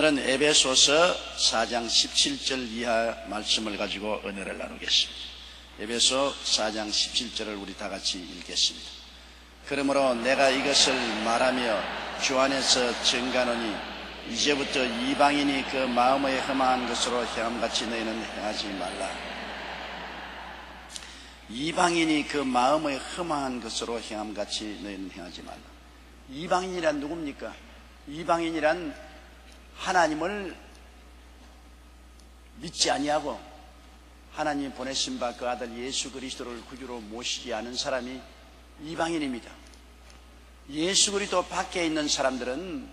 오늘은 에베소서 4장 17절 이하 말씀을 가지고 은혜를 나누겠습니다. 에베소 4장 17절을 우리 다 같이 읽겠습니다. 그러므로 내가 이것을 말하며 주 안에서 증가하노니 이제부터 이방인이 그 마음의 흠한 것으로 행함같이 너희는 행하지 말라. 이방인이 그 마음의 흠한 것으로 행함같이 너희는 행하지 말라. 이방인이란 누굽니까? 이방인이란 하나님을 믿지 아니하고 하나님 보내신 바 그 아들 예수 그리스도를 구주로 모시지 않은 사람이 이방인입니다. 예수 그리스도 밖에 있는 사람들은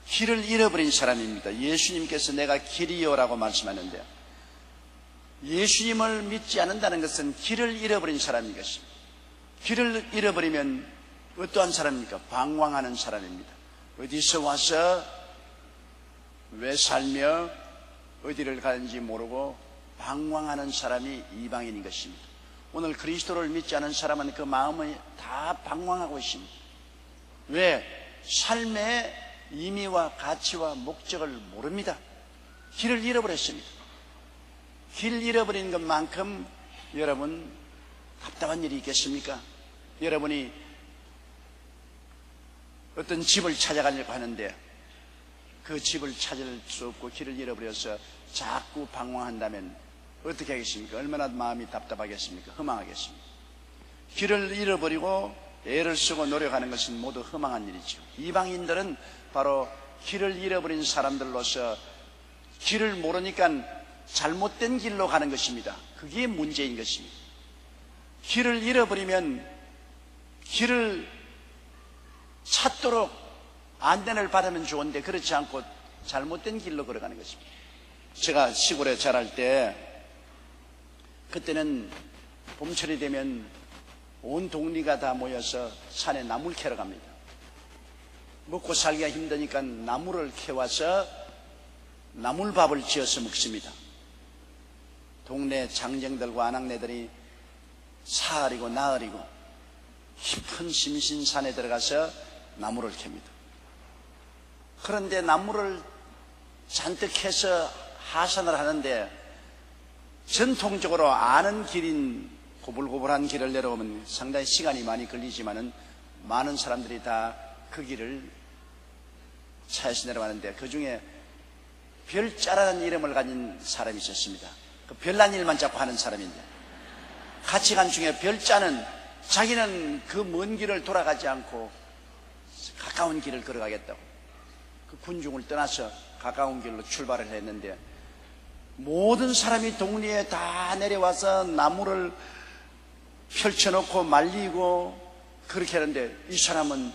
길을 잃어버린 사람입니다. 예수님께서 내가 길이요라고 말씀하는데요, 예수님을 믿지 않는다는 것은 길을 잃어버린 사람인 것입니다. 길을 잃어버리면 어떠한 사람입니까? 방황하는 사람입니다. 어디서 와서 왜 살며 어디를 가는지 모르고 방황하는 사람이 이방인인 것입니다. 오늘 그리스도를 믿지 않은 사람은 그 마음이 다 방황하고 있습니다. 왜? 삶의 의미와 가치와 목적을 모릅니다. 길을 잃어버렸습니다. 길 잃어버린 것만큼 여러분 답답한 일이 있겠습니까? 여러분이 어떤 집을 찾아가려고 하는데 그 집을 찾을 수 없고 길을 잃어버려서 자꾸 방황한다면 어떻게 하겠습니까? 얼마나 마음이 답답하겠습니까? 허망하겠습니까? 길을 잃어버리고 애를 쓰고 노력하는 것은 모두 허망한 일이죠. 이방인들은 바로 길을 잃어버린 사람들로서 길을 모르니까 잘못된 길로 가는 것입니다. 그게 문제인 것입니다. 길을 잃어버리면 길을 찾도록 안내를 받으면 좋은데 그렇지 않고 잘못된 길로 걸어가는 것입니다. 제가 시골에 자랄 때 그때는 봄철이 되면 온 동리가 다 모여서 산에 나무를 캐러 갑니다. 먹고 살기가 힘드니까 나무를 캐와서 나물밥을 지어서 먹습니다. 동네 장정들과 아낙네들이 사흘이고 나흘이고 깊은 심신산에 들어가서 나무를 캡니다. 그런데 나무를 잔뜩 해서 하산을 하는데 전통적으로 아는 길인 고불고불한 길을 내려오면 상당히 시간이 많이 걸리지만은 많은 사람들이 다 그 길을 차에서 내려가는데 그 중에 별자라는 이름을 가진 사람이 있었습니다. 그 별난 일만 자꾸 하는 사람인데 같이 간 중에 별자는 자기는 그 먼 길을 돌아가지 않고 가까운 길을 걸어가겠다고 그 군중을 떠나서 가까운 길로 출발을 했는데 모든 사람이 동리에 다 내려와서 나무를 펼쳐놓고 말리고 그렇게 하는데 이 사람은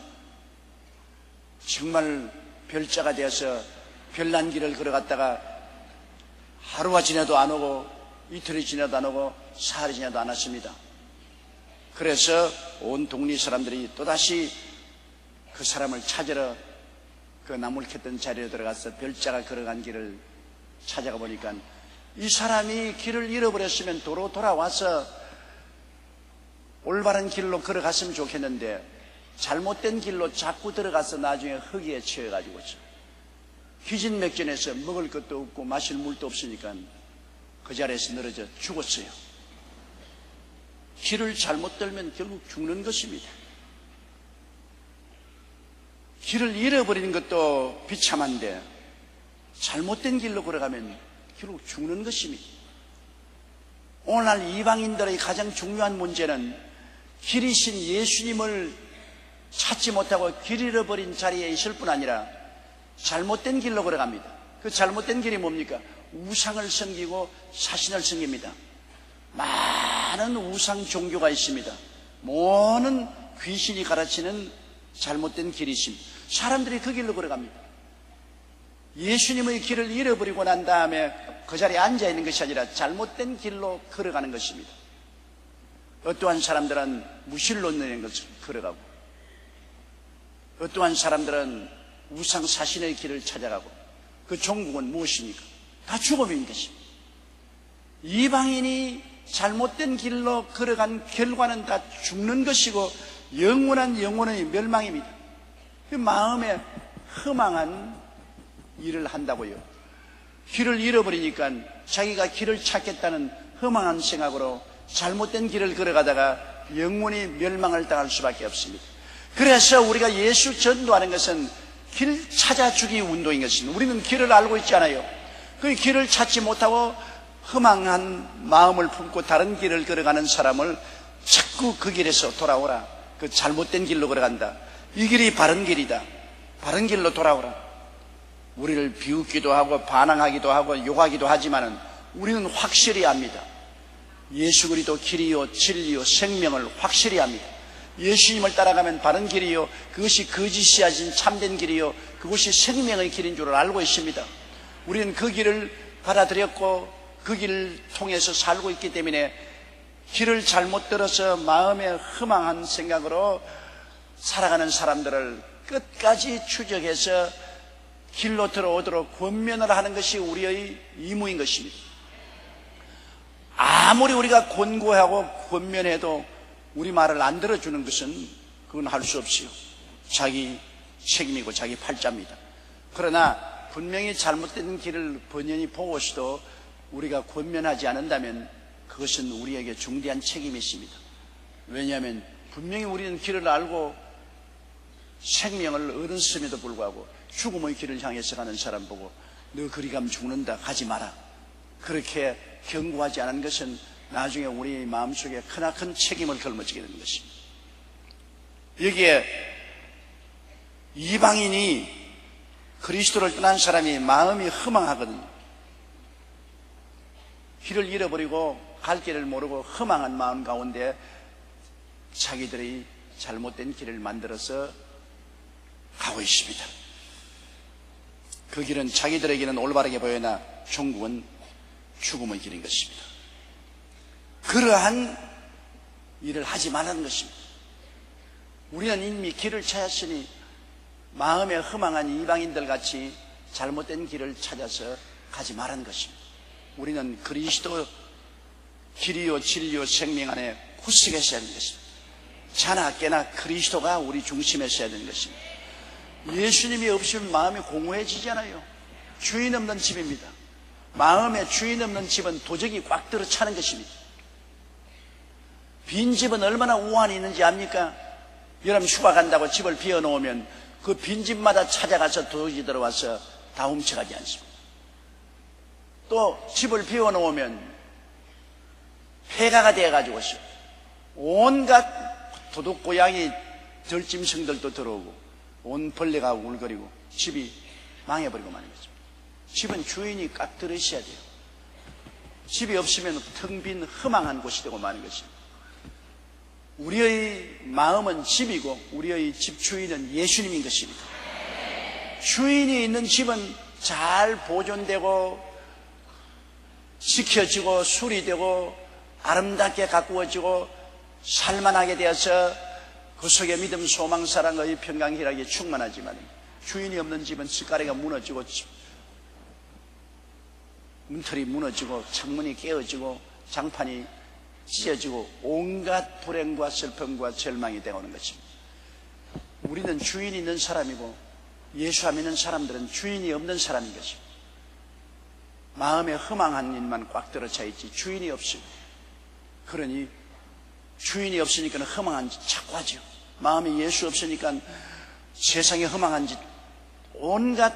정말 별자가 되어서 별난 길을 걸어갔다가 하루가 지나도 안 오고 이틀이 지나도 안 오고 사흘이 지나도 안 왔습니다. 그래서 온 동리 사람들이 또다시 그 사람을 찾으러 그 나무를 캤던 자리에 들어가서 별자가 걸어간 길을 찾아가 보니까 이 사람이 길을 잃어버렸으면 도로 돌아와서 올바른 길로 걸어갔으면 좋겠는데 잘못된 길로 자꾸 들어가서 나중에 허기에 취해가지고 기진맥진해서 먹을 것도 없고 마실 물도 없으니까 그 자리에서 늘어져 죽었어요. 길을 잘못 들면 결국 죽는 것입니다. 길을 잃어버리는 것도 비참한데 잘못된 길로 걸어가면 결국 죽는 것입니다. 오늘날 이방인들의 가장 중요한 문제는 길이신 예수님을 찾지 못하고 길 잃어버린 자리에 있을 뿐 아니라 잘못된 길로 걸어갑니다. 그 잘못된 길이 뭡니까? 우상을 섬기고 사신을 섬깁니다. 많은 우상 종교가 있습니다. 많은 귀신이 가르치는 잘못된 길이 있습니다. 사람들이 그 길로 걸어갑니다. 예수님의 길을 잃어버리고 난 다음에 그 자리에 앉아있는 것이 아니라 잘못된 길로 걸어가는 것입니다. 어떠한 사람들은 무실로 있는 것을 걸어가고 어떠한 사람들은 우상 사신의 길을 찾아가고 그 종국은 무엇입니까? 다 죽음인 것입니다. 이방인이 잘못된 길로 걸어간 결과는 다 죽는 것이고 영원한 영혼의 멸망입니다. 그 마음에 허망한 일을 한다고요. 길을 잃어버리니까 자기가 길을 찾겠다는 허망한 생각으로 잘못된 길을 걸어가다가 영원히 멸망을 당할 수밖에 없습니다. 그래서 우리가 예수 전도하는 것은 길 찾아주기 운동인 것입니다. 우리는 길을 알고 있잖아요. 그 길을 찾지 못하고 허망한 마음을 품고 다른 길을 걸어가는 사람을 자꾸 그 길에서 돌아오라. 그 잘못된 길로 걸어간다. 이 길이 바른 길이다. 바른 길로 돌아오라. 우리를 비웃기도 하고 반항하기도 하고 욕하기도 하지만은 우리는 확실히 압니다. 예수 그리스도 길이요 진리요 생명을 확실히 압니다. 예수님을 따라가면 바른 길이요, 그것이 거짓이 아닌 참된 길이요, 그것이 생명의 길인 줄을 알고 있습니다. 우리는 그 길을 받아들였고 그 길을 통해서 살고 있기 때문에 길을 잘못 들어서 마음에 허망한 생각으로 살아가는 사람들을 끝까지 추적해서 길로 들어오도록 권면을 하는 것이 우리의 임무인 것입니다. 아무리 우리가 권고하고 권면해도 우리 말을 안 들어주는 것은 그건 할 수 없어요. 자기 책임이고 자기 팔자입니다. 그러나 분명히 잘못된 길을 번연히 보고서도 우리가 권면하지 않는다면 그것은 우리에게 중대한 책임이 있습니다. 왜냐하면 분명히 우리는 길을 알고 생명을 얻었음에도 불구하고 죽음의 길을 향해서 가는 사람 보고 너 그리 가면 죽는다, 가지 마라, 그렇게 경고하지 않은 것은 나중에 우리 마음속에 크나큰 책임을 걸머지게 되는 것입니다. 여기에 이방인이 그리스도를 떠난 사람이 마음이 허망하거든요. 길을 잃어버리고 갈 길을 모르고 허망한 마음 가운데 자기들이 잘못된 길을 만들어서 가고 있습니다. 그 길은 자기들에게는 올바르게 보이나 종국은 죽음의 길인 것입니다. 그러한 일을 하지 말라는 것입니다. 우리는 이미 길을 찾았으니 마음에 허망한 이방인들 같이 잘못된 길을 찾아서 가지 말라는 것입니다. 우리는 그리스도 길이요 진리요 생명 안에 굳세게 서야 하는 것입니다. 자나 깨나 그리스도가 우리 중심에 서야 되는 것입니다. 예수님이 없으면 마음이 공허해지잖아요. 주인 없는 집입니다. 마음에 주인 없는 집은 도적이 꽉 들어 차는 것입니다. 빈 집은 얼마나 우환이 있는지 압니까? 여러분 휴가 간다고 집을 비워놓으면 그 빈 집마다 찾아가서 도적이 들어와서 다 훔쳐가지 않습니다. 또 집을 비워놓으면 폐가가 되어가지고 온갖 도둑 고양이 들짐승들도 들어오고 온 벌레가 울거리고 집이 망해버리고 마는 거죠. 집은 주인이 꽉 들어있어야 돼요. 집이 없으면 텅 빈 허망한 곳이 되고 마는 것입니다. 우리의 마음은 집이고 우리의 집 주인은 예수님인 것입니다. 주인이 있는 집은 잘 보존되고 지켜지고 수리되고 아름답게 가꾸어지고 살만하게 되어서 그 속에 믿음, 소망, 사랑의 평강, 희락이 충만하지만 주인이 없는 집은 뒷가래가 무너지고 문틀이 무너지고 창문이 깨어지고 장판이 찢어지고 온갖 불행과 슬픔과 절망이 되어오는 것입니다. 우리는 주인이 있는 사람이고 예수 안 믿는 사람들은 주인이 없는 사람인 것입니다. 마음에 허망한 일만 꽉 들어차 있지 주인이 없습니다. 그러니 주인이 없으니까 허망한 짓 자꾸 하죠. 마음에 예수 없으니까 세상에 허망한 짓, 온갖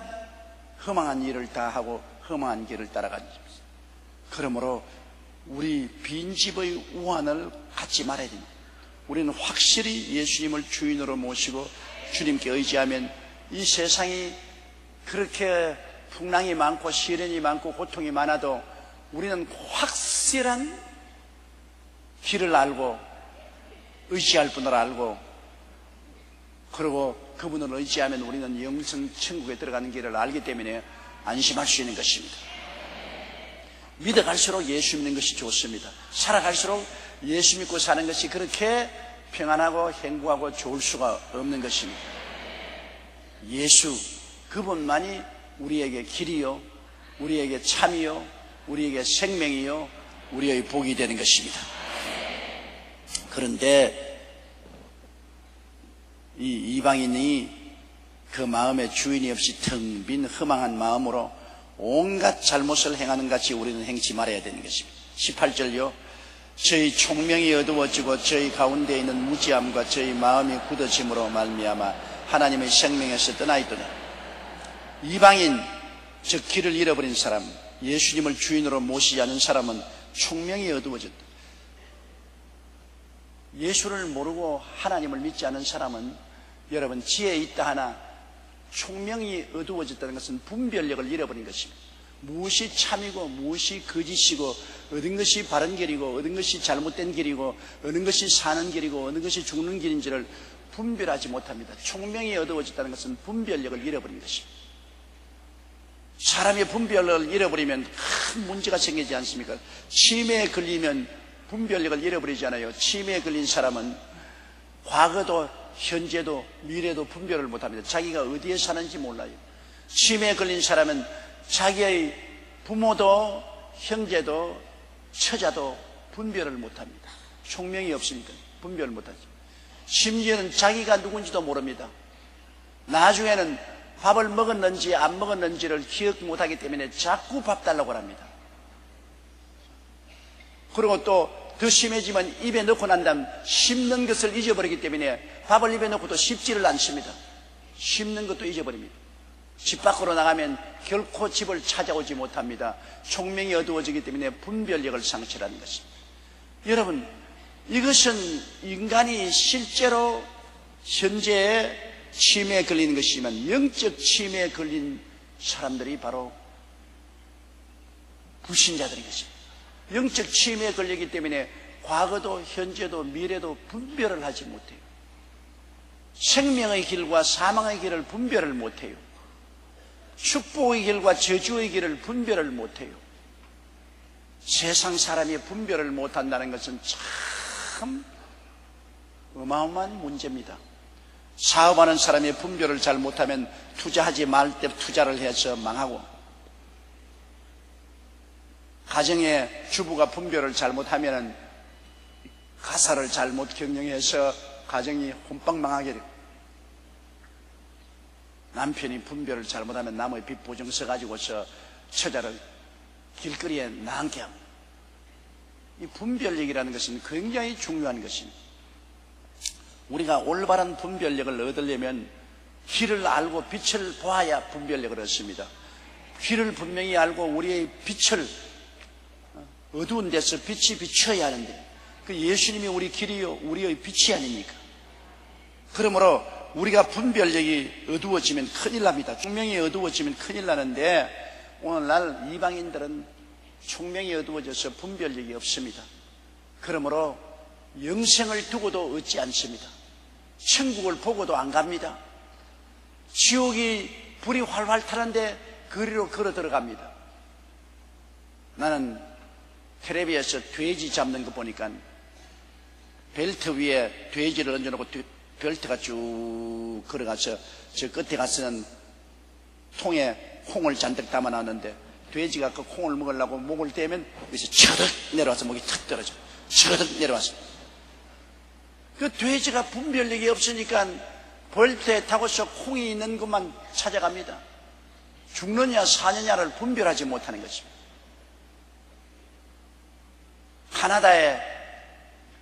허망한 일을 다 하고 허망한 길을 따라가는 것입니다. 그러므로 우리 빈집의 우환을 갖지 말아야 됩니다. 우리는 확실히 예수님을 주인으로 모시고 주님께 의지하면 이 세상이 그렇게 풍랑이 많고 시련이 많고 고통이 많아도 우리는 확실한 길을 알고 의지할 분을 알고 그리고 그분을 의지하면 우리는 영생 천국에 들어가는 길을 알기 때문에 안심할 수 있는 것입니다. 믿어갈수록 예수 믿는 것이 좋습니다. 살아갈수록 예수 믿고 사는 것이 그렇게 평안하고 행복하고 좋을 수가 없는 것입니다. 예수 그분만이 우리에게 길이요, 우리에게 참이요, 우리에게 생명이요, 우리의 복이 되는 것입니다. 그런데 이 이방인이 그 마음에 주인이 없이 텅 빈 허망한 마음으로 온갖 잘못을 행하는 같이 우리는 행치 말아야 되는 것입니다. 18절요. 저희 총명이 어두워지고 저희 가운데 있는 무지함과 저희 마음이 굳어짐으로 말미암아 하나님의 생명에서 떠나있도다. 이방인, 즉 길을 잃어버린 사람, 예수님을 주인으로 모시지 않은 사람은 총명이 어두워졌다. 예수를 모르고 하나님을 믿지 않은 사람은 여러분 지혜에 있다 하나 총명이 어두워졌다는 것은 분별력을 잃어버린 것입니다. 무엇이 참이고 무엇이 거짓이고 어느 것이 바른 길이고 어느 것이 잘못된 길이고 어느 것이 사는 길이고 어느 것이 죽는 길인지를 분별하지 못합니다. 총명이 어두워졌다는 것은 분별력을 잃어버린 것입니다. 사람이 분별력을 잃어버리면 큰 문제가 생기지 않습니까? 치매에 걸리면 분별력을 잃어버리잖아요. 치매에 걸린 사람은 과거도 현재도 미래도 분별을 못합니다. 자기가 어디에 사는지 몰라요. 치매에 걸린 사람은 자기의 부모도 형제도 처자도 분별을 못합니다. 총명이 없으니까 분별을 못하죠. 심지어는 자기가 누군지도 모릅니다. 나중에는 밥을 먹었는지 안 먹었는지를 기억 못하기 때문에 자꾸 밥 달라고 합니다. 그리고 또 더 심해지면 입에 넣고 난 다음 씹는 것을 잊어버리기 때문에 밥을 입에 넣고도 씹지를 않습니다. 씹는 것도 잊어버립니다. 집 밖으로 나가면 결코 집을 찾아오지 못합니다. 총명이 어두워지기 때문에 분별력을 상실하는 것입니다. 여러분, 이것은 인간이 실제로 현재 치매에 걸리는 것이지만 영적 치매에 걸린 사람들이 바로 불신자들인 것입니다. 영적 치매에 걸리기 때문에 과거도 현재도 미래도 분별을 하지 못해요. 생명의 길과 사망의 길을 분별을 못해요. 축복의 길과 저주의 길을 분별을 못해요. 세상 사람이 분별을 못한다는 것은 참 어마어마한 문제입니다. 사업하는 사람이 분별을 잘 못하면 투자하지 말 때 투자를 해서 망하고, 가정의 주부가 분별을 잘못하면 가사를 잘못 경영해서 가정이 혼빵망하게 되고, 남편이 분별을 잘못하면 남의 빚 보증 써가지고서 처자를 길거리에 나앉게 합니다. 이 분별력이라는 것은 굉장히 중요한 것입니다. 우리가 올바른 분별력을 얻으려면 길을 알고 빛을 보아야 분별력을 얻습니다. 길을 분명히 알고 우리의 빛을, 어두운 데서 빛이 비춰야 하는데, 그 예수님이 우리 길이요 우리의 빛이 아닙니까? 그러므로 우리가 분별력이 어두워지면 큰일 납니다. 총명이 어두워지면 큰일 나는데, 오늘날 이방인들은 총명이 어두워져서 분별력이 없습니다. 그러므로 영생을 두고도 얻지 않습니다. 천국을 보고도 안 갑니다. 지옥이 불이 활활 타는데 거리로 걸어 들어갑니다. 나는 텔레비에서 돼지 잡는 거 보니까 벨트 위에 돼지를 얹어놓고 벨트가 쭉 걸어가서 저 끝에 가서는 통에 콩을 잔뜩 담아놨는데, 돼지가 그 콩을 먹으려고 목을 대면 여기서 쳐득 내려와서 목이 탁 떨어져. 쳐득 내려와서. 그 돼지가 분별력이 없으니까 벌트에 타고서 콩이 있는 것만 찾아갑니다. 죽느냐 사느냐를 분별하지 못하는 것입니다. 카나다의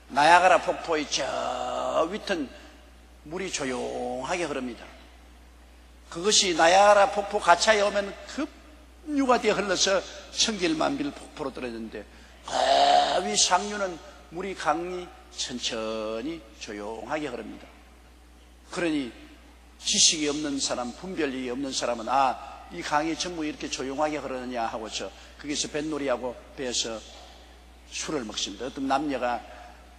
나야가라 폭포의 저 위튼 물이 조용하게 흐릅니다. 그것이 나야가라 폭포 가차에 오면 급류가 되어 흘러서 천길만빌 폭포로 떨어졌는데, 그 위 상류는 물이 강이 천천히 조용하게 흐릅니다. 그러니 지식이 없는 사람, 분별력이 없는 사람은 이 강이 전부 이렇게 조용하게 흐르느냐 하고서 거기서 뱃놀이하고 배에서 술을 먹습니다. 어떤 남녀가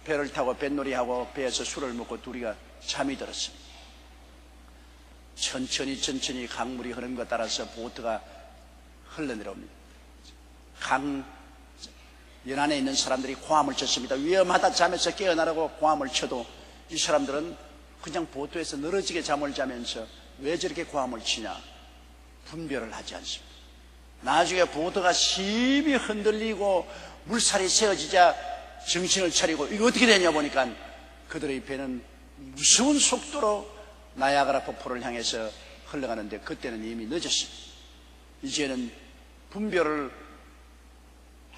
배를 타고 뱃놀이하고 배에서 술을 먹고 둘이가 잠이 들었습니다. 천천히 강물이 흐르는 것 따라서 보트가 흘러내려옵니다. 강 연안에 있는 사람들이 고함을 쳤습니다. 위험하다, 잠에서 깨어나라고 고함을 쳐도 이 사람들은 그냥 보트에서 늘어지게 잠을 자면서 왜 저렇게 고함을 치냐, 분별을 하지 않습니다. 나중에 보트가 심히 흔들리고 물살이 세어지자 정신을 차리고 이거 어떻게 되냐 보니까 그들의 배는 무서운 속도로 나야가라 폭포를 향해서 흘러가는데 그때는 이미 늦었습니다. 이제는 분별을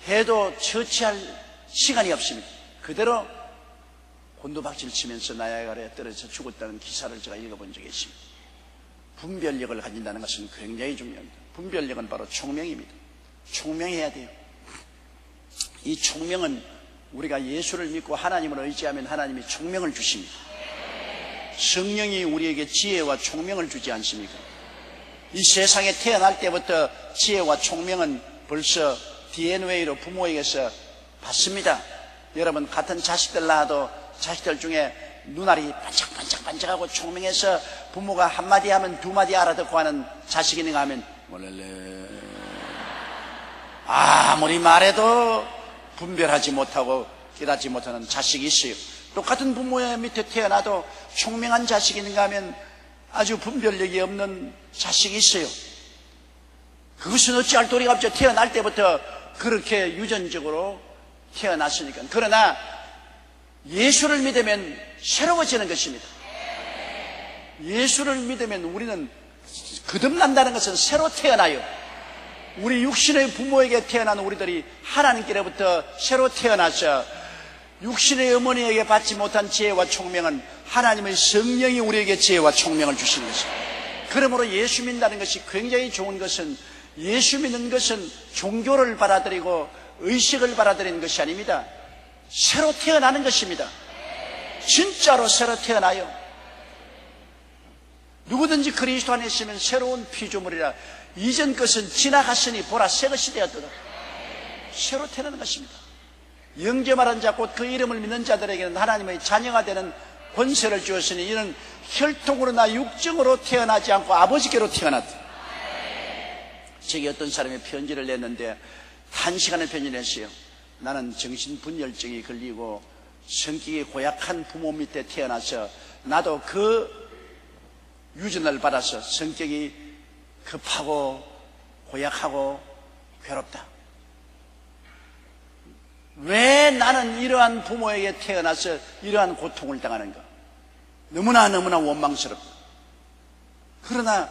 해도 처치할 시간이 없습니다. 그대로 곤두박질 치면서 나야가라에 떨어져 죽었다는 기사를 제가 읽어본 적이 있습니다. 분별력을 가진다는 것은 굉장히 중요합니다. 분별력은 바로 총명입니다. 총명해야 돼요. 이 총명은 우리가 예수를 믿고 하나님을 의지하면 하나님이 총명을 주십니다. 성령이 우리에게 지혜와 총명을 주지 않습니까? 이 세상에 태어날 때부터 지혜와 총명은 벌써 DNA로 부모에게서 받습니다. 여러분, 같은 자식들 낳아도 자식들 중에 눈알이 반짝반짝반짝하고 총명해서 부모가 한마디 하면 두마디 알아듣고 하는 자식이 있는가 하면 몰랄래 아무리 말해도 분별하지 못하고 깨닫지 못하는 자식이 있어요. 똑같은 부모의 밑에 태어나도 총명한 자식이 있는가 하면 아주 분별력이 없는 자식이 있어요. 그것은 어찌할 도리가 없죠. 태어날 때부터 그렇게 유전적으로 태어났으니까. 그러나 예수를 믿으면 새로워지는 것입니다. 예수를 믿으면 우리는 거듭난다는 것은 새로 태어나요. 우리 육신의 부모에게 태어난 우리들이 하나님께로부터 새로 태어나서 육신의 어머니에게 받지 못한 지혜와 총명은 하나님의 성령이 우리에게 지혜와 총명을 주시는 것입니다. 그러므로 예수 믿는다는 것이 굉장히 좋은 것은, 예수 믿는 것은 종교를 받아들이고 의식을 받아들이는 것이 아닙니다. 새로 태어나는 것입니다. 진짜로 새로 태어나요. 누구든지 그리스도 안에 있으면 새로운 피조물이라. 이전 것은 지나갔으니 보라 새 것이 되었도다. 새로 태어나는 것입니다. 영접하는 자 곧 그 이름을 믿는 자들에게는 하나님의 자녀가 되는 권세를 주었으니 이는 혈통으로나 육정으로 태어나지 않고 아버지께로 태어났다. 제게 어떤 사람이 편지를 냈는데 단시간에 편지를 했어요. 나는 정신분열증이 걸리고 성격이 고약한 부모 밑에 태어나서 나도 그 유전을 받아서 성격이 급하고 고약하고 괴롭다. 왜 나는 이러한 부모에게 태어나서 이러한 고통을 당하는가? 너무나 원망스럽다. 그러나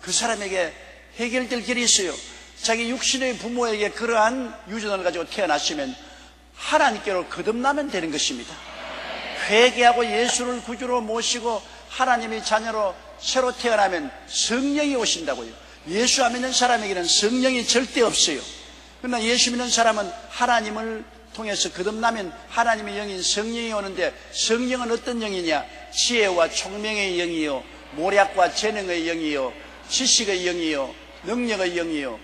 그 사람에게 해결될 길이 있어요. 자기 육신의 부모에게 그러한 유전을 가지고 태어났으면 하나님께로 거듭나면 되는 것입니다. 회개하고 예수를 구주로 모시고 하나님의 자녀로 새로 태어나면 성령이 오신다고요. 예수 안 믿는 사람에게는 성령이 절대 없어요. 그러나 예수 믿는 사람은 하나님을 통해서 거듭나면 하나님의 영인 성령이 오는데, 성령은 어떤 영이냐? 지혜와 총명의 영이요, 모략과 재능의 영이요, 지식의 영이요, 능력의 영이요,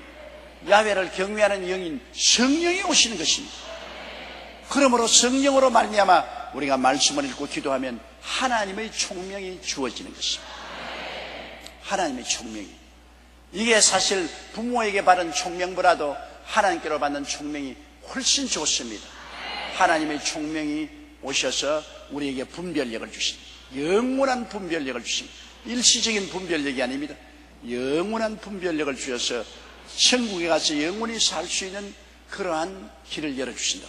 야훼를 경외하는 영인 성령이 오시는 것입니다. 그러므로 성령으로 말미암아 우리가 말씀을 읽고 기도하면 하나님의 총명이 주어지는 것입니다. 하나님의 총명이, 이게 사실 부모에게 받은 총명보다도 하나님께로 받는 총명이 훨씬 좋습니다. 하나님의 총명이 오셔서 우리에게 분별력을 주십니다. 영원한 분별력을 주십니다. 일시적인 분별력이 아닙니다. 영원한 분별력을 주셔서 천국에 가서 영원히 살 수 있는 그러한 길을 열어주신다.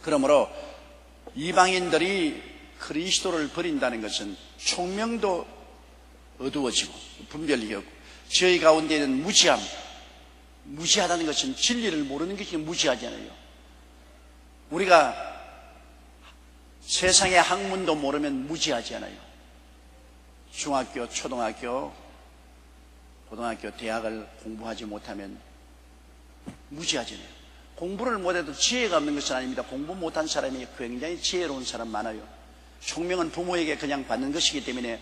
그러므로 이방인들이 그리스도를 버린다는 것은 총명도 어두워지고 분별력이 없고, 저희 가운데는 무지하다는 것은 진리를 모르는 것이 무지하잖아요. 우리가 세상의 학문도 모르면 무지하잖아요. 중학교, 초등학교, 고등학교, 대학을 공부하지 못하면 무지하잖아요. 공부를 못해도 지혜가 없는 것은 아닙니다. 공부 못한 사람이 굉장히 지혜로운 사람 많아요. 총명은 부모에게 그냥 받는 것이기 때문에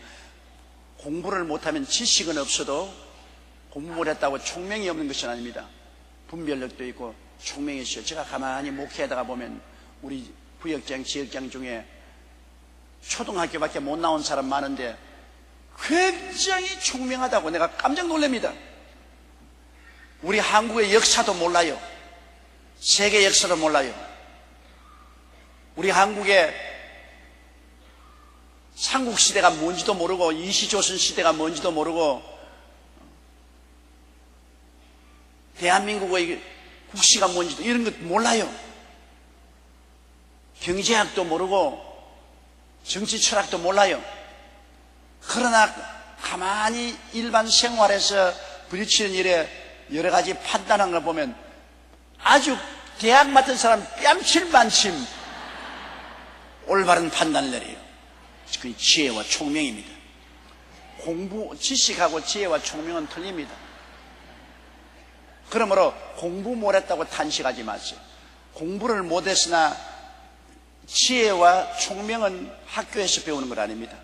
공부를 못하면 지식은 없어도 공부 못했다고 총명이 없는 것은 아닙니다. 분별력도 있고 총명이 있어요. 제가 가만히 목회하다가 보면 우리 구역장, 지역장 중에 초등학교밖에 못 나온 사람 많은데 굉장히 총명하다고 내가 깜짝 놀랍니다. 우리 한국의 역사도 몰라요. 세계 역사도 몰라요. 우리 한국의 삼국시대가 뭔지도 모르고 이시조선시대가 뭔지도 모르고 대한민국의 국시가 뭔지도 이런 것 몰라요. 경제학도 모르고 정치 철학도 몰라요. 그러나 가만히 일반 생활에서 부딪히는 일에 여러 가지 판단한 걸 보면 아주 대학 맡은 사람 뺨칠 만침 올바른 판단을 내려요. 그 지혜와 총명입니다. 지식하고 지혜와 총명은 틀립니다. 그러므로 공부 못했다고 탄식하지 마세요. 공부를 못했으나 지혜와 총명은 학교에서 배우는 것 아닙니다.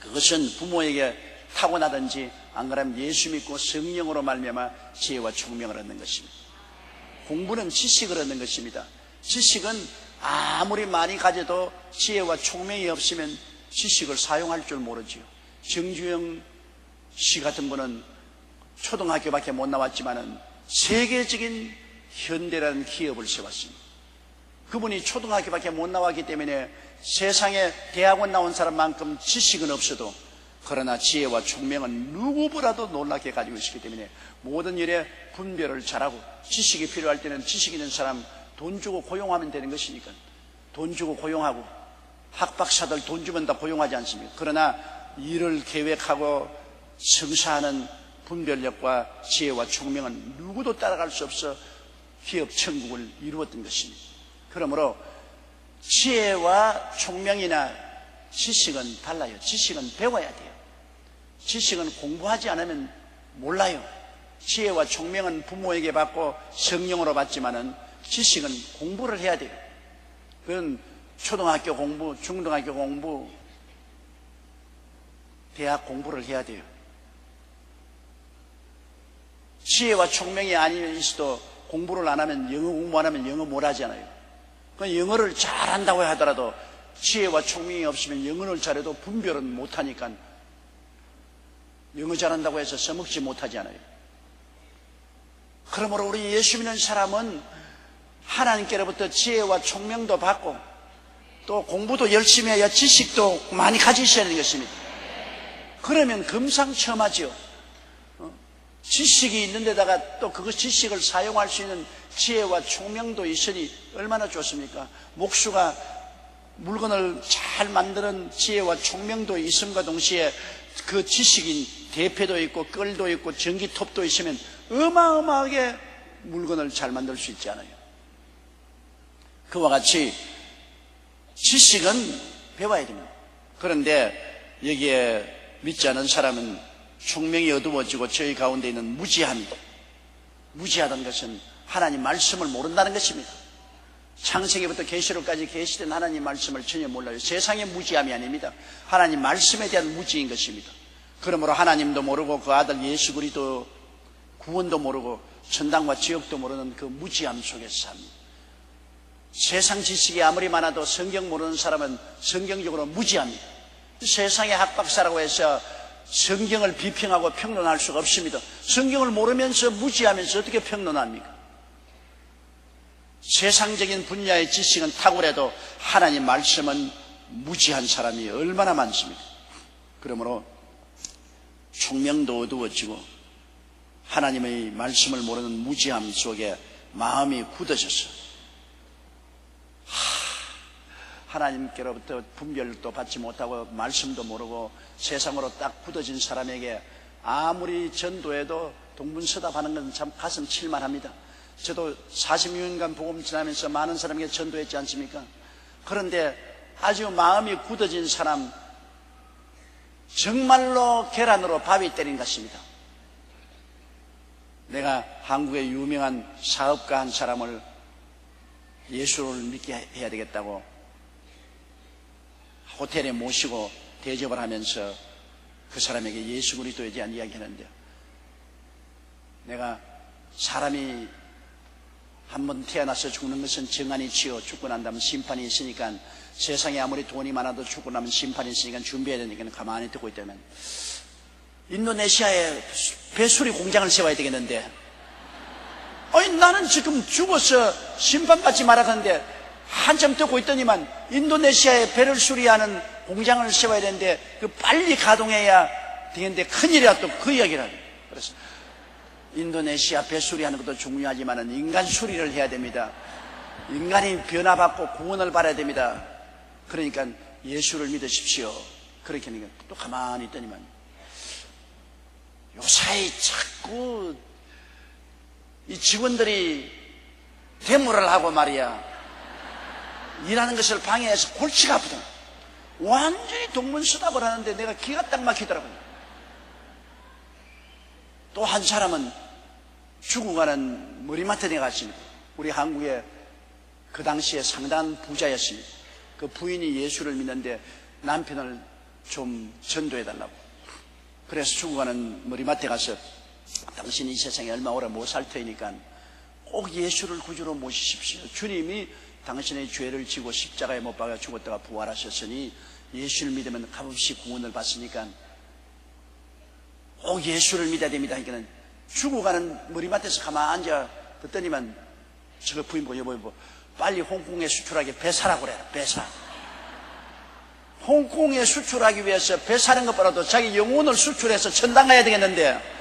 그것은 부모에게 타고나든지 안 그러면 예수 믿고 성령으로 말미암아 지혜와 총명을 얻는 것입니다. 공부는 지식을 얻는 것입니다. 지식은 아무리 많이 가져도 지혜와 총명이 없으면 지식을 사용할 줄 모르지요. 정주영 씨 같은 분은 초등학교밖에 못 나왔지만은 세계적인 현대라는 기업을 세웠습니다. 그분이 초등학교밖에 못 나왔기 때문에 세상에 대학원 나온 사람만큼 지식은 없어도 그러나 지혜와 총명은 누구보다도 놀랍게 가지고 있기 때문에 모든 일에 분별을 잘하고 지식이 필요할 때는 지식 있는 사람 돈 주고 고용하면 되는 것이니까 돈 주고 고용하고 학박사들 돈 주면 다 고용하지 않습니까? 그러나 일을 계획하고 성사하는 분별력과 지혜와 총명은 누구도 따라갈 수 없어 기업 천국을 이루었던 것입니다. 그러므로 지혜와 총명이나 지식은 달라요. 지식은 배워야 돼요. 지식은 공부하지 않으면 몰라요. 지혜와 총명은 부모에게 받고 성령으로 받지만은 지식은 공부를 해야 돼요. 그건 초등학교 공부, 중등학교 공부, 대학 공부를 해야 돼요. 지혜와 총명이 아니면 있어도 공부를 안 하면 영어 공부 안 하면 영어 못 하잖아요. 영어를 잘한다고 하더라도 지혜와 총명이 없으면 영어를 잘해도 분별은 못하니까 영어 잘한다고 해서 써먹지 못하잖아요. 그러므로 우리 예수 믿는 사람은 하나님께로부터 지혜와 총명도 받고 또 공부도 열심히 해야 지식도 많이 가지셔야 하는 것입니다. 그러면 금상첨화죠. 지식이 있는 데다가 또 그 지식을 사용할 수 있는 지혜와 총명도 있으니 얼마나 좋습니까? 목수가 물건을 잘 만드는 지혜와 총명도 있음과 동시에 그 지식인 대패도 있고 끌도 있고 전기톱도 있으면 어마어마하게 물건을 잘 만들 수 있잖아요. 그와 같이 지식은 배워야 됩니다. 그런데 여기에 믿지 않은 사람은 총명이 어두워지고 저희 가운데 있는 무지합니다. 무지하다는 것은 하나님 말씀을 모른다는 것입니다. 창세기부터 계시록까지 계시된 하나님 말씀을 전혀 몰라요. 세상의 무지함이 아닙니다. 하나님 말씀에 대한 무지인 것입니다. 그러므로 하나님도 모르고 그 아들 예수 그리스도 구원도 모르고 천당과 지옥도 모르는 그 무지함 속에서 삽니다. 세상 지식이 아무리 많아도 성경 모르는 사람은 성경적으로 무지합니다. 세상의 학박사라고 해서 성경을 비평하고 평론할 수가 없습니다. 성경을 모르면서 무지하면서 어떻게 평론합니까? 세상적인 분야의 지식은 탁월해도 하나님 말씀은 무지한 사람이 얼마나 많습니까? 그러므로 총명도 어두워지고 하나님의 말씀을 모르는 무지함 속에 마음이 굳어져서 하나님께로부터 분별도 받지 못하고 말씀도 모르고 세상으로 딱 굳어진 사람에게 아무리 전도해도 동분서답하는 건 참 가슴 칠만합니다. 저도 40년간 복음 전하면서 많은 사람에게 전도했지 않습니까? 그런데 아주 마음이 굳어진 사람 정말로 계란으로 밥이 때린 것입니다. 내가 한국의 유명한 사업가 한 사람을 예수를 믿게 해야 되겠다고 호텔에 모시고 대접을 하면서 그 사람에게 예수 그리스도에 대한 이야기를 하는데, 내가 사람이 한번 태어나서 죽는 것은 정한이치요, 죽고 난 다음에 심판이 있으니까 세상에 아무리 돈이 많아도 죽고 나면 심판이 있으니까 준비해야 되니까 가만히 듣고 있다면 인도네시아에 배수리 공장을 세워야 되겠는데, 아니 나는 지금 죽어서 심판받지 말아가는데 한참 듣고 있더니만 인도네시아에 배를 수리하는 공장을 세워야 되는데 그 빨리 가동해야 되는데 큰일이야. 또 그 이야기를 하네. 그래서 인도네시아 배 수리하는 것도 중요하지만 인간 수리를 해야 됩니다. 인간이 변화받고 구원을 받아야 됩니다. 그러니까 예수를 믿으십시오. 그렇게 하니까 또 가만히 있더니만 요사이 자꾸 이 직원들이 대물을 하고 말이야 일하는 것을 방해해서 골치가 아프다. 완전히 동문서답을 하는데 내가 기가 딱 막히더라고요. 또 한 사람은 죽어가는 머리맡에 갔습니다. 우리 한국에 그 당시에 상당한 부자였습니다. 그 부인이 예수를 믿는데 남편을 좀 전도해달라고. 그래서 죽어가는 머리맡에 가서 당신이 이 세상에 얼마 오래 못 살 테니까 꼭 예수를 구주로 모시십시오. 주님이 당신의 죄를 지고 십자가에 못 박아 죽었다가 부활하셨으니 예수를 믿으면 값없이 구원을 받으니까 꼭 예수를 믿어야 됩니다. 그러니까 죽어가는 머리맡에서 가만히 앉아 듣더니만 저 부인 보고 여보 빨리 홍콩에 수출하게 배 사라고 그래라. 배 사. 홍콩에 수출하기 위해서 배 사는 것보다도 자기 영혼을 수출해서 천당 가야 되겠는데,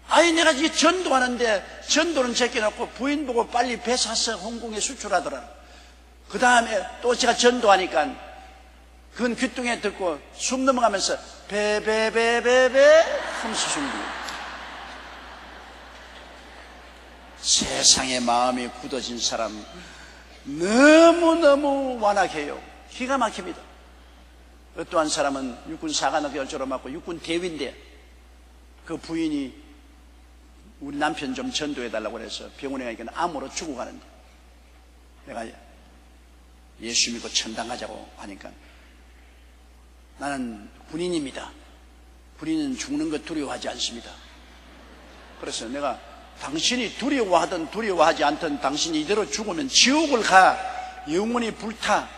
아니 내가 이 전도하는데 전도는 제껴놓고 부인 보고 빨리 배 사서 홍콩에 수출하더라. 그 다음에 또 제가 전도하니까 그건 귀뚱에 듣고 숨 넘어가면서 배배배배배 하면서 숨 들어요. 세상에 마음이 굳어진 사람 너무너무 완악해요. 기가 막힙니다. 어떠한 사람은 육군 사관학교를 졸업하고 육군 대위인데 그 부인이 우리 남편 좀 전도해달라고 그래서 병원에 가니까 암으로 죽어가는데 내가 예수 믿고 천당 가자고 하니까 나는 군인입니다. 군인은 죽는 것 두려워하지 않습니다. 그래서 내가 당신이 두려워하든 두려워하지 않든 당신이 이대로 죽으면 지옥을 가 영원히 불타.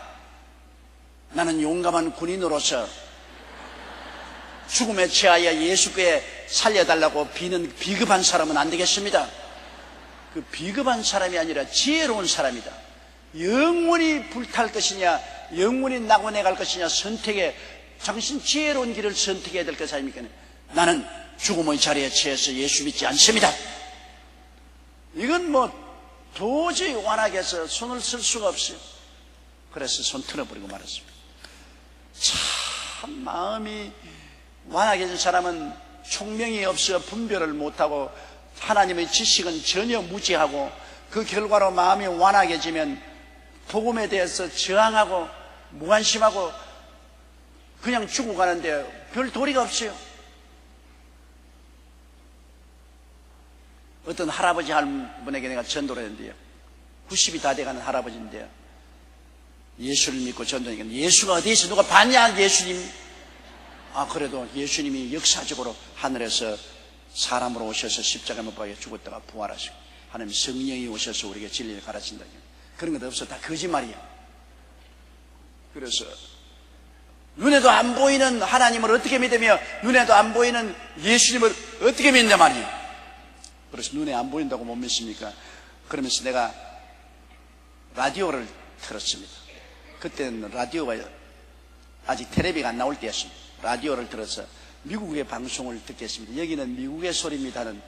나는 용감한 군인으로서 죽음에 처하여 예수께 살려달라고 비는 비겁한 사람은 안 되겠습니다. 그 비겁한 사람이 아니라 지혜로운 사람이다. 영원히 불탈 것이냐 영원히 낙원에 갈 것이냐 선택에 당신 지혜로운 길을 선택해야 될 것 아닙니까? 나는 죽음의 자리에 처해서 예수 믿지 않습니다. 이건 뭐 도저히 완악해서 손을 쓸 수가 없어요. 그래서 손 틀어버리고 말았습니다. 참 마음이 완악해진 사람은 총명이 없어 분별을 못하고 하나님의 지식은 전혀 무지하고 그 결과로 마음이 완악해지면 복음에 대해서 저항하고 무관심하고 그냥 죽어가는데 별 도리가 없어요. 어떤 할아버지 한 분에게 내가 전도를 했는데요. 90이 다 돼가는 할아버지인데요. 예수를 믿고 전도하니까 예수가 어디 있어? 누가 봤냐 예수님? 아 그래도 예수님이 역사적으로 하늘에서 사람으로 오셔서 십자가에 못 박혀 죽었다가 부활하시고 하나님 성령이 오셔서 우리에게 진리를 가르친다. 그런 것 없어. 다 거짓말이야. 그래서 눈에도 안 보이는 하나님을 어떻게 믿으며 눈에도 안 보이는 예수님을 어떻게 믿냐 말이에요. 그래서 눈에 안 보인다고 못 믿습니까? 그러면서 내가 라디오를 틀었습니다. 그때는 라디오가 아직 텔레비가 안 나올 때였습니다. 라디오를 들어서 미국의 방송을 듣겠습니다. 여기는 미국의 소리입니다는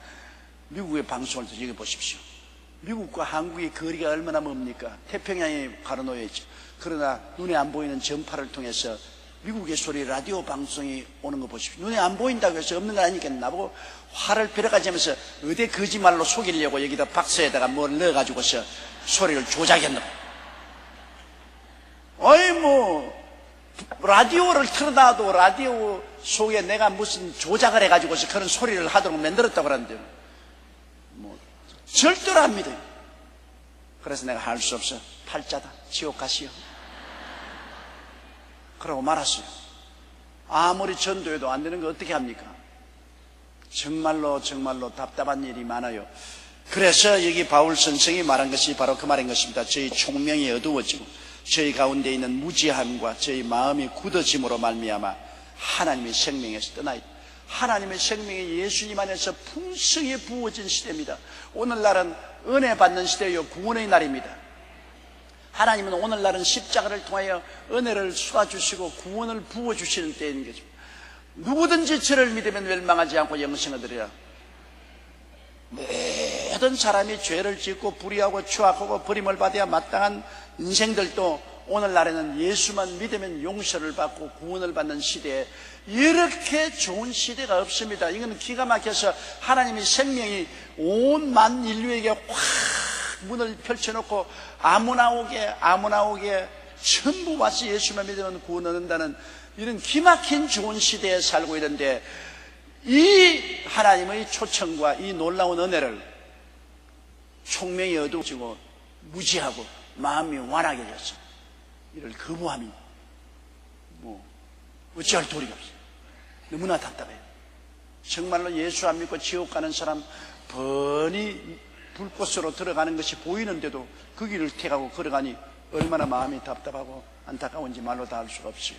미국의 방송을 듣고 여기 보십시오. 미국과 한국의 거리가 얼마나 멉니까? 태평양에 가로놓여 있죠. 그러나 눈에 안 보이는 전파를 통해서 미국의 소리 라디오 방송이 오는 거 보십시오. 눈에 안 보인다고 해서 없는 거 아니니까 나보고 화를 벼락까지 하면서 어디 거짓말로 속이려고 여기다 박스에다가 뭘 넣어가지고서 소리를 조작했나. 아이 뭐 라디오를 틀어놔도 라디오 속에 내가 무슨 조작을 해가지고서 그런 소리를 하도록 만들었다고 그러는데 뭐 절대로 안 믿어요. 그래서 내가 할 수 없어. 팔자다. 지옥 가시오. 그러고 말았어요. 아무리 전도해도 안 되는 거 어떻게 합니까? 정말로 답답한 일이 많아요. 그래서 여기 바울 선생이 말한 것이 바로 그 말인 것입니다. 저희 총명이 어두워지고 저희 가운데 있는 무지함과 저희 마음이 굳어짐으로 말미암아 하나님의 생명에서 떠나있다. 하나님의 생명이 예수님 안에서 풍성히 부어진 시대입니다. 오늘날은 은혜 받는 시대요, 구원의 날입니다. 하나님은 오늘날은 십자가를 통하여 은혜를 쏟아주시고 구원을 부어주시는 때인 거죠. 누구든지 저를 믿으면 멸망하지 않고 영생을 얻으리라. 모든 사람이 죄를 짓고 불의하고 추악하고 버림을 받아야 마땅한 인생들도 오늘날에는 예수만 믿으면 용서를 받고 구원을 받는 시대에 이렇게 좋은 시대가 없습니다. 이건 기가 막혀서 하나님의 생명이 온 만 인류에게 확 문을 펼쳐놓고 아무나 오게 전부 와서 예수만 믿으면 구원 얻는다는 이런 기막힌 좋은 시대에 살고 있는데, 이 하나님의 초청과 이 놀라운 은혜를 총명이 어두워지고 무지하고 마음이 완악해졌어. 이를 거부함이 어찌할 도리가 없어요. 너무나 답답해요. 정말로 예수 안 믿고 지옥 가는 사람 번이 불꽃으로 들어가는 것이 보이는데도 그 길을 택하고 걸어가니 얼마나 마음이 답답하고 안타까운지 말로 다 할 수가 없어요.